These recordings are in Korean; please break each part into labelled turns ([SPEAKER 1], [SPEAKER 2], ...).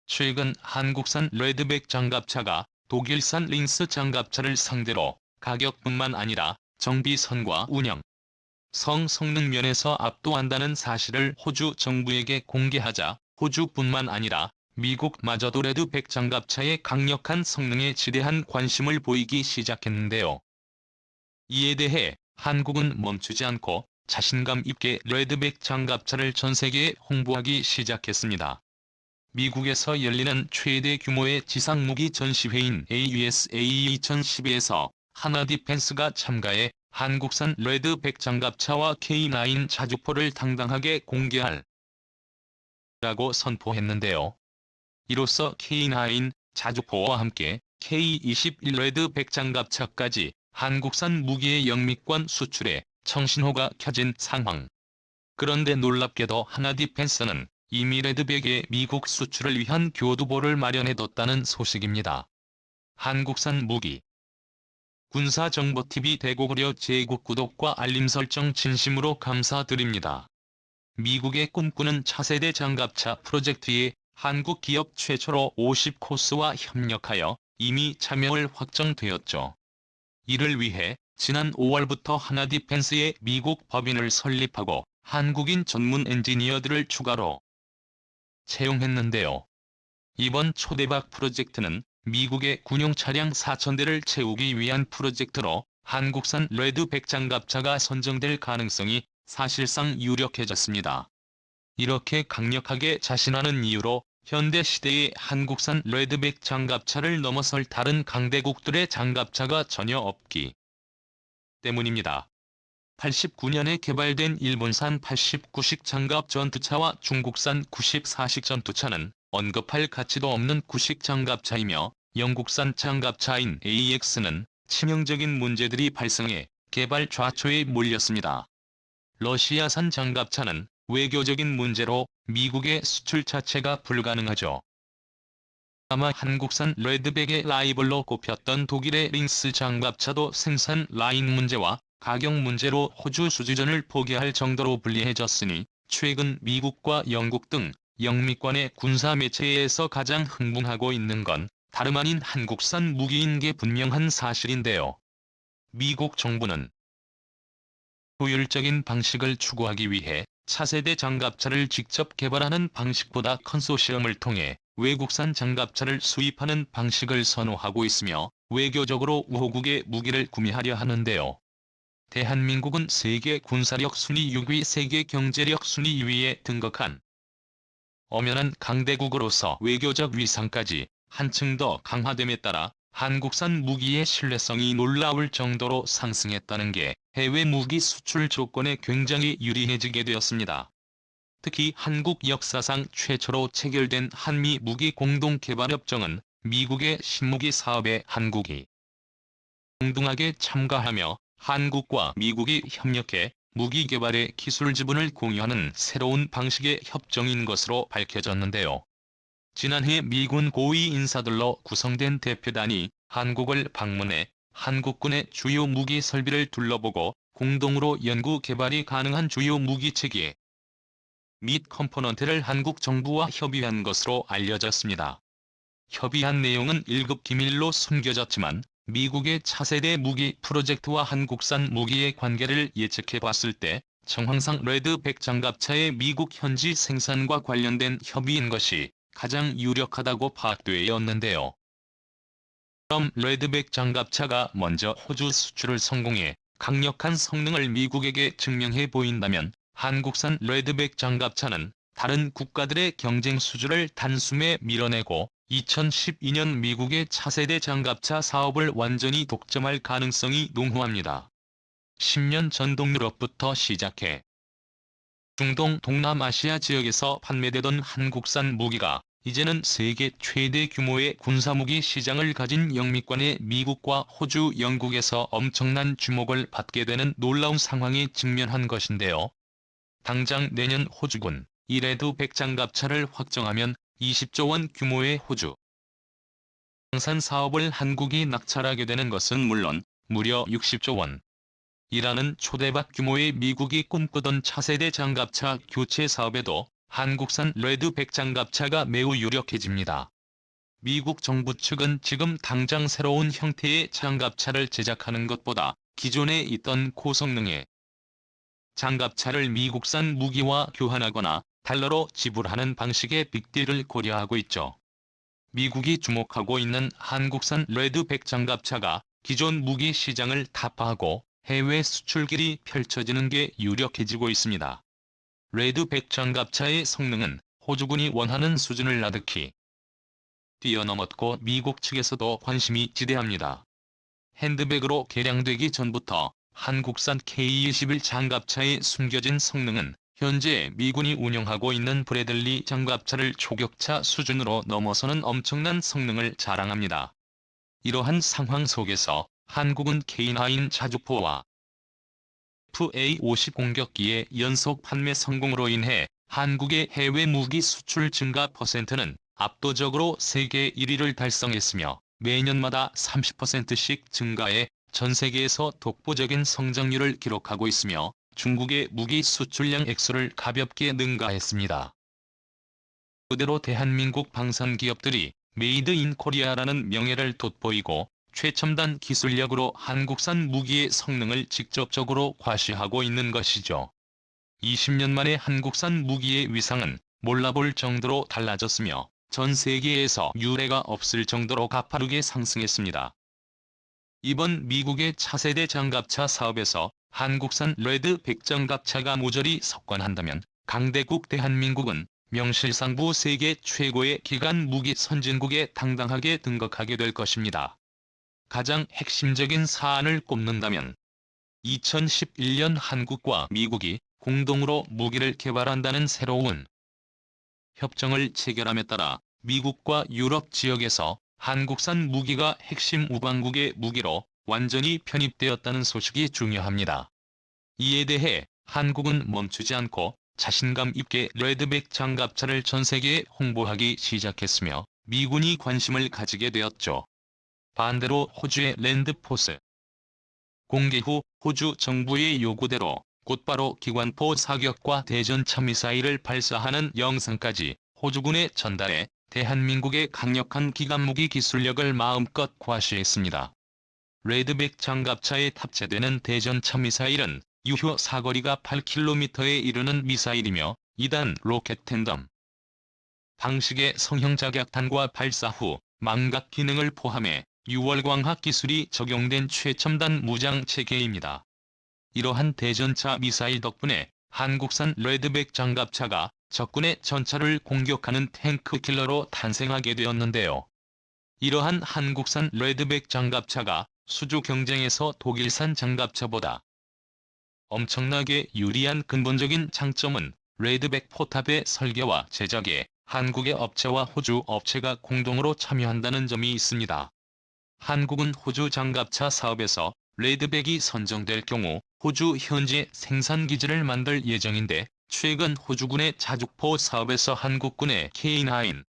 [SPEAKER 1] 최근 한국산 레드백 장갑차가 독일산 링스 장갑차를 상대로 가격뿐만 아니라 정비선과 운영, 성능 면에서 압도한다는 사실을 호주 정부에게 공개하자 호주뿐만 아니라 미국마저도 레드백 장갑차의 강력한 성능에 지대한 관심을 보이기 시작했는데요. 이에 대해 한국은 멈추지 않고 자신감 있게 레드백 장갑차를 전 세계에 홍보하기 시작했습니다. 미국에서 열리는 최대 규모의 지상무기 전시회인 AUSA 2012에서 하나디펜스가 참가해 한국산 레드백 장갑차와 K9 자주포를 당당하게 공개할 라고 선포했는데요. 이로써 K9 자주포와 함께 K21 레드백 장갑차까지 한국산 무기의 영미권 수출에 청신호가 켜진 상황. 그런데 놀랍게도 하나디펜스는 이미 레드백의 미국 수출을 위한 교두보를 마련해뒀다는 소식입니다. 한국산 무기 군사정보TV 대고구려 제국 구독과 알림 설정 진심으로 감사드립니다. 미국의 꿈꾸는 차세대 장갑차 프로젝트에 한국 기업 최초로 50코스와 협력하여 이미 참여를 확정되었죠. 이를 위해 지난 5월부터 하나디펜스의 미국 법인을 설립하고 한국인 전문 엔지니어들을 추가로 채용했는데요. 이번 초대박 프로젝트는 미국의 군용 차량 4,000대를 채우기 위한 프로젝트로 한국산 레드백 장갑차가 선정될 가능성이 사실상 유력해졌습니다. 이렇게 강력하게 자신하는 이유로 현대 시대의 한국산 레드백 장갑차를 넘어설 다른 강대국들의 장갑차가 전혀 없기 때문입니다. 89년에 개발된 일본산 89식 장갑 전투차와 중국산 94식 전투차는 언급할 가치도 없는 9식 장갑차이며 영국산 장갑차인 AX는 치명적인 문제들이 발생해 개발 좌초에 몰렸습니다. 러시아산 장갑차는 외교적인 문제로 미국의 수출 자체가 불가능하죠. 아마 한국산 레드백의 라이벌로 꼽혔던 독일의 링스 장갑차도 생산 라인 문제와 가격 문제로 호주 수주전을 포기할 정도로 불리해졌으니 최근 미국과 영국 등 영미권의 군사 매체에서 가장 흥분하고 있는 건 다름 아닌 한국산 무기인 게 분명한 사실인데요. 미국 정부는 효율적인 방식을 추구하기 위해 차세대 장갑차를 직접 개발하는 방식보다 컨소시엄을 통해 외국산 장갑차를 수입하는 방식을 선호하고 있으며 외교적으로 우호국의 무기를 구매하려 하는데요. 대한민국은 세계 군사력 순위 6위, 세계 경제력 순위 2위에 등극한 엄연한 강대국으로서 외교적 위상까지 한층 더 강화됨에 따라 한국산 무기의 신뢰성이 놀라울 정도로 상승했다는 게 해외 무기 수출 조건에 굉장히 유리해지게 되었습니다. 특히 한국 역사상 최초로 체결된 한미 무기 공동개발협정은 미국의 신무기 사업에 한국이 동등하게 참가하며 한국과 미국이 협력해 무기 개발의 기술 지분을 공유하는 새로운 방식의 협정인 것으로 밝혀졌는데요. 지난해 미군 고위 인사들로 구성된 대표단이 한국을 방문해 한국군의 주요 무기 설비를 둘러보고 공동으로 연구 개발이 가능한 주요 무기 체계 및 컴포넌트를 한국 정부와 협의한 것으로 알려졌습니다. 협의한 내용은 1급 기밀로 숨겨졌지만 미국의 차세대 무기 프로젝트와 한국산 무기의 관계를 예측해 봤을 때 정황상 레드백 장갑차의 미국 현지 생산과 관련된 협의인 것이 가장 유력하다고 파악되었는데요. 그럼 레드백 장갑차가 먼저 호주 수출을 성공해 강력한 성능을 미국에게 증명해 보인다면 한국산 레드백 장갑차는 다른 국가들의 경쟁 수주를 단숨에 밀어내고 2012년 미국의 차세대 장갑차 사업을 완전히 독점할 가능성이 농후합니다. 10년 전 동유럽부터 시작해 중동 동남아시아 지역에서 판매되던 한국산 무기가 이제는 세계 최대 규모의 군사무기 시장을 가진 영미권의 미국과 호주, 영국에서 엄청난 주목을 받게 되는 놀라운 상황에 직면한 것인데요. 당장 내년 호주군 이 레드백 장갑차를 확정하면 20조 원 규모의 호주 생산 사업을 한국이 낙찰하게 되는 것은 물론 무려 60조 원 이라는 초대박 규모의 미국이 꿈꾸던 차세대 장갑차 교체 사업에도 한국산 레드백 장갑차가 매우 유력해집니다. 미국 정부 측은 지금 당장 새로운 형태의 장갑차를 제작하는 것보다 기존에 있던 고성능의 장갑차를 미국산 무기와 교환하거나 달러로 지불하는 방식의 빅딜을 고려하고 있죠. 미국이 주목하고 있는 한국산 레드백 장갑차가 기존 무기 시장을 타파하고 해외 수출길이 펼쳐지는 게 유력해지고 있습니다. 레드백 장갑차의 성능은 호주군이 원하는 수준을 나득히 뛰어넘었고 미국 측에서도 관심이 지대합니다. 핸드백으로 개량되기 전부터 한국산 K-21 장갑차의 숨겨진 성능은 현재 미군이 운영하고 있는 브래들리 장갑차를 초격차 수준으로 넘어서는 엄청난 성능을 자랑합니다. 이러한 상황 속에서 한국은 K9 자주포와 FA-50 공격기의 연속 판매 성공으로 인해 한국의 해외 무기 수출 증가 퍼센트는 압도적으로 세계 1위를 달성했으며 매년마다 30%씩 증가해 전 세계에서 독보적인 성장률을 기록하고 있으며 중국의 무기 수출량 액수를 가볍게 능가했습니다. 그대로 대한민국 방산 기업들이 메이드 인 코리아라는 명예를 돋보이고 최첨단 기술력으로 한국산 무기의 성능을 직접적으로 과시하고 있는 것이죠. 20년 만에 한국산 무기의 위상은 몰라볼 정도로 달라졌으며 전 세계에서 유례가 없을 정도로 가파르게 상승했습니다. 이번 미국의 차세대 장갑차 사업에서 한국산 레드백 장갑차가 모조리 석권한다면 강대국 대한민국은 명실상부 세계 최고의 기관 무기 선진국에 당당하게 등극하게 될 것입니다. 가장 핵심적인 사안을 꼽는다면 2011년 한국과 미국이 공동으로 무기를 개발한다는 새로운 협정을 체결함에 따라 미국과 유럽 지역에서 한국산 무기가 핵심 우방국의 무기로 완전히 편입되었다는 소식이 중요합니다. 이에 대해 한국은 멈추지 않고 자신감 있게 레드백 장갑차를 전 세계에 홍보하기 시작했으며 미군이 관심을 가지게 되었죠. 반대로 호주의 랜드포스 공개 후 호주 정부의 요구대로 곧바로 기관포 사격과 대전차 미사일을 발사하는 영상까지 호주군에 전달해 대한민국의 강력한 기관무기 기술력을 마음껏 과시했습니다. 레드백 장갑차에 탑재되는 대전차 미사일은 유효 사거리가 8km에 이르는 미사일이며 2단 로켓 텐덤 방식의 성형작약탄과 발사 후 망각 기능을 포함해 6월광학 기술이 적용된 최첨단 무장 체계입니다. 이러한 대전차 미사일 덕분에 한국산 레드백 장갑차가 적군의 전차를 공격하는 탱크 킬러로 탄생하게 되었는데요. 이러한 한국산 레드백 장갑차가 수주 경쟁에서 독일산 장갑차보다 엄청나게 유리한 근본적인 장점은 레드백 포탑의 설계와 제작에 한국의 업체와 호주 업체가 공동으로 참여한다는 점이 있습니다. 한국은 호주 장갑차 사업에서 레드백이 선정될 경우 호주 현지 생산기지를 만들 예정인데 최근 호주군의 자주포 사업에서 한국군의 K9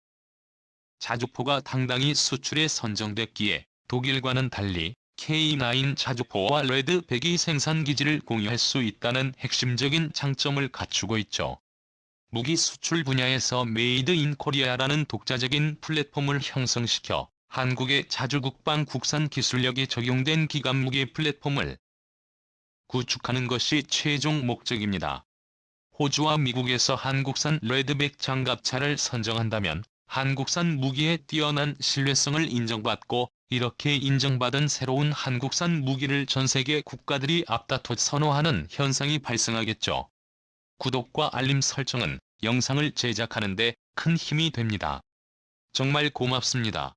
[SPEAKER 1] 자주포가 당당히 수출에 선정됐기에 독일과는 달리 K9 자주포와 레드백이 생산기지를 공유할 수 있다는 핵심적인 장점을 갖추고 있죠. 무기 수출 분야에서 메이드 인 코리아라는 독자적인 플랫폼을 형성시켜 한국의 자주국방 국산 기술력이 적용된 기관무기 플랫폼을 구축하는 것이 최종 목적입니다. 호주와 미국에서 한국산 레드백 장갑차를 선정한다면 한국산 무기의 뛰어난 신뢰성을 인정받고 이렇게 인정받은 새로운 한국산 무기를 전 세계 국가들이 앞다퉈 선호하는 현상이 발생하겠죠. 구독과 알림 설정은 영상을 제작하는 데 큰 힘이 됩니다. 정말 고맙습니다.